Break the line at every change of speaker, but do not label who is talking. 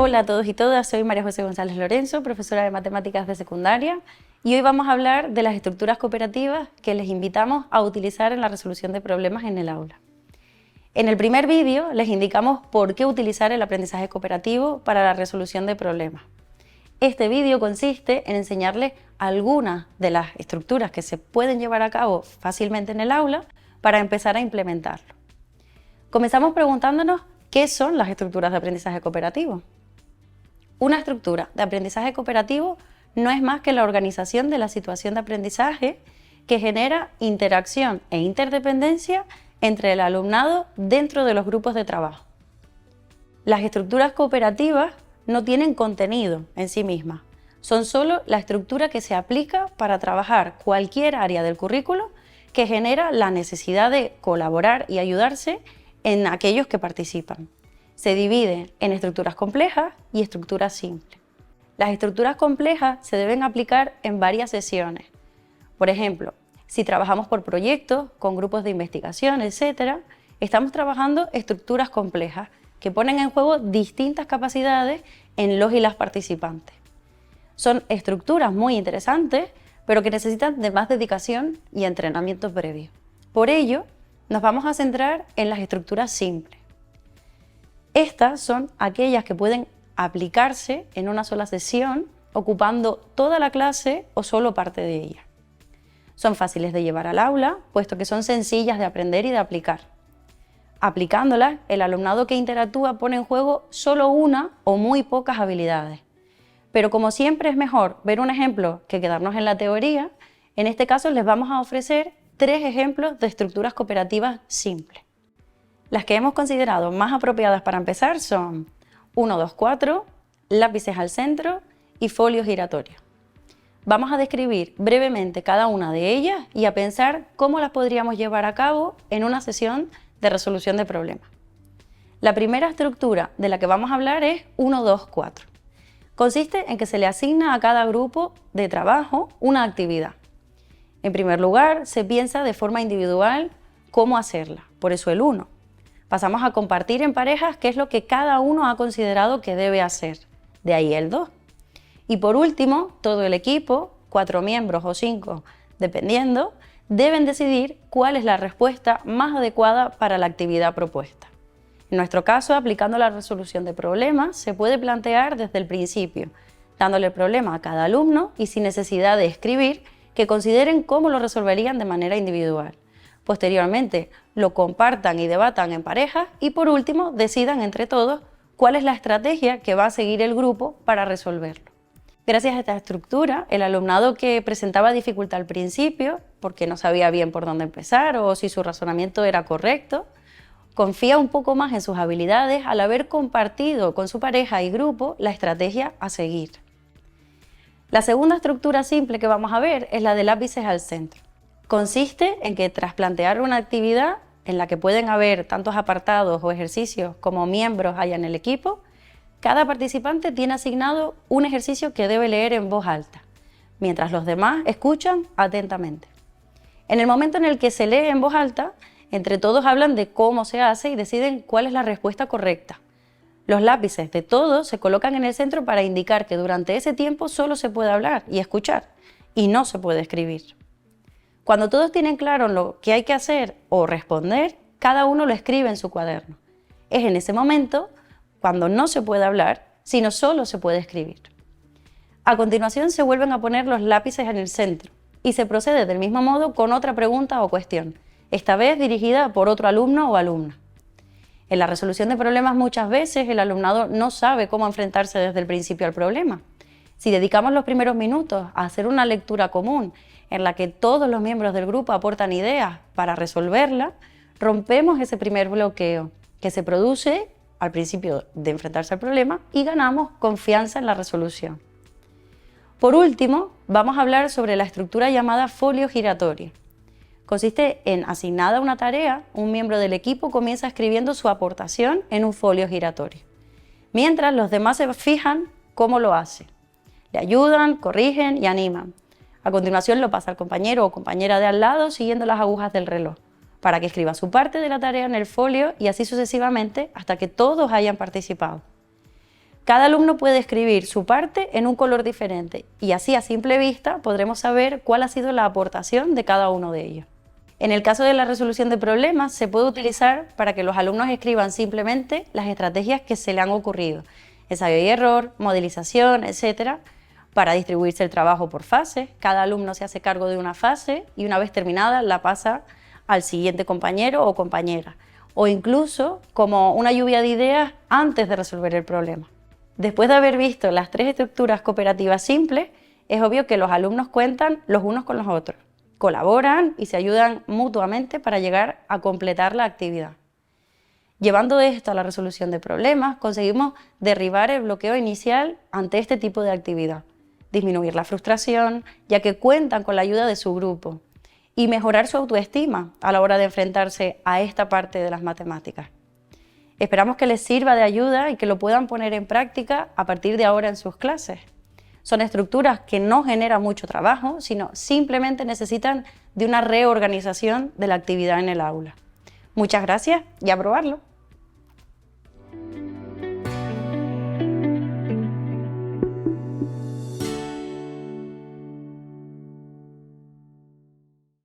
Hola a todos y todas, soy María José González Lorenzo, profesora de Matemáticas de Secundaria, y hoy vamos a hablar de las estructuras cooperativas que les invitamos a utilizar en la resolución de problemas en el aula. En el primer vídeo les indicamos por qué utilizar el aprendizaje cooperativo para la resolución de problemas. Este vídeo consiste en enseñarles algunas de las estructuras que se pueden llevar a cabo fácilmente en el aula para empezar a implementarlo. Comenzamos preguntándonos qué son las estructuras de aprendizaje cooperativo. Una estructura de aprendizaje cooperativo no es más que la organización de la situación de aprendizaje que genera interacción e interdependencia entre el alumnado dentro de los grupos de trabajo. Las estructuras cooperativas no tienen contenido en sí mismas, son solo la estructura que se aplica para trabajar cualquier área del currículo que genera la necesidad de colaborar y ayudarse en aquellos que participan. Se divide en estructuras complejas y estructuras simples. Las estructuras complejas se deben aplicar en varias sesiones. Por ejemplo, si trabajamos por proyectos, con grupos de investigación, etc., estamos trabajando estructuras complejas que ponen en juego distintas capacidades en los y las participantes. Son estructuras muy interesantes, pero que necesitan de más dedicación y entrenamiento previo. Por ello, nos vamos a centrar en las estructuras simples. Estas son aquellas que pueden aplicarse en una sola sesión, ocupando toda la clase o solo parte de ella. Son fáciles de llevar al aula, puesto que son sencillas de aprender y de aplicar. Aplicándolas, el alumnado que interactúa pone en juego solo una o muy pocas habilidades. Pero como siempre es mejor ver un ejemplo que quedarnos en la teoría, en este caso les vamos a ofrecer 3 ejemplos de estructuras cooperativas simples. Las que hemos considerado más apropiadas para empezar son 1, 2, 4, lápices al centro y folio giratorio. Vamos a describir brevemente cada una de ellas y a pensar cómo las podríamos llevar a cabo en una sesión de resolución de problemas. La primera estructura de la que vamos a hablar es 1, 2, 4. Consiste en que se le asigna a cada grupo de trabajo una actividad. En primer lugar, se piensa de forma individual cómo hacerla, por eso el 1. Pasamos a compartir en parejas qué es lo que cada uno ha considerado que debe hacer, de ahí el 2. Y por último, todo el equipo, 4 miembros o 5, dependiendo, deben decidir cuál es la respuesta más adecuada para la actividad propuesta. En nuestro caso, aplicando la resolución de problemas, se puede plantear desde el principio, dándole el problema a cada alumno y sin necesidad de escribir, que consideren cómo lo resolverían de manera individual. Posteriormente, lo compartan y debatan en parejas y por último, decidan entre todos cuál es la estrategia que va a seguir el grupo para resolverlo. Gracias a esta estructura, el alumnado que presentaba dificultad al principio, porque no sabía bien por dónde empezar o si su razonamiento era correcto, confía un poco más en sus habilidades al haber compartido con su pareja y grupo la estrategia a seguir. La segunda estructura simple que vamos a ver es la de lápices al centro. Consiste en que tras plantear una actividad en la que pueden haber tantos apartados o ejercicios como miembros haya en el equipo, cada participante tiene asignado un ejercicio que debe leer en voz alta, mientras los demás escuchan atentamente. En el momento en el que se lee en voz alta, entre todos hablan de cómo se hace y deciden cuál es la respuesta correcta. Los lápices de todos se colocan en el centro para indicar que durante ese tiempo solo se puede hablar y escuchar, y no se puede escribir. Cuando todos tienen claro lo que hay que hacer o responder, cada uno lo escribe en su cuaderno. Es en ese momento cuando no se puede hablar, sino solo se puede escribir. A continuación se vuelven a poner los lápices en el centro y se procede del mismo modo con otra pregunta o cuestión, esta vez dirigida por otro alumno o alumna. En la resolución de problemas muchas veces el alumnado no sabe cómo enfrentarse desde el principio al problema. Si dedicamos los primeros minutos a hacer una lectura común en la que todos los miembros del grupo aportan ideas para resolverla, rompemos ese primer bloqueo que se produce al principio de enfrentarse al problema y ganamos confianza en la resolución. Por último, vamos a hablar sobre la estructura llamada folio giratorio. Consiste en, asignada una tarea, un miembro del equipo comienza escribiendo su aportación en un folio giratorio, mientras los demás se fijan cómo lo hace. Le ayudan, corrigen y animan. A continuación lo pasa al compañero o compañera de al lado siguiendo las agujas del reloj, para que escriba su parte de la tarea en el folio y así sucesivamente hasta que todos hayan participado. Cada alumno puede escribir su parte en un color diferente y así a simple vista podremos saber cuál ha sido la aportación de cada uno de ellos. En el caso de la resolución de problemas se puede utilizar para que los alumnos escriban simplemente las estrategias que se le han ocurrido, ensayo y error, modelización, etc., para distribuirse el trabajo por fases. Cada alumno se hace cargo de una fase y una vez terminada la pasa al siguiente compañero o compañera, o incluso como una lluvia de ideas antes de resolver el problema. Después de haber visto las 3 estructuras cooperativas simples, es obvio que los alumnos cuentan los unos con los otros, colaboran y se ayudan mutuamente para llegar a completar la actividad. Llevando esto a la resolución de problemas, conseguimos derribar el bloqueo inicial ante este tipo de actividad, disminuir la frustración, ya que cuentan con la ayuda de su grupo, y mejorar su autoestima a la hora de enfrentarse a esta parte de las matemáticas. Esperamos que les sirva de ayuda y que lo puedan poner en práctica a partir de ahora en sus clases. Son estructuras que no generan mucho trabajo, sino simplemente necesitan de una reorganización de la actividad en el aula. Muchas gracias y a probarlo.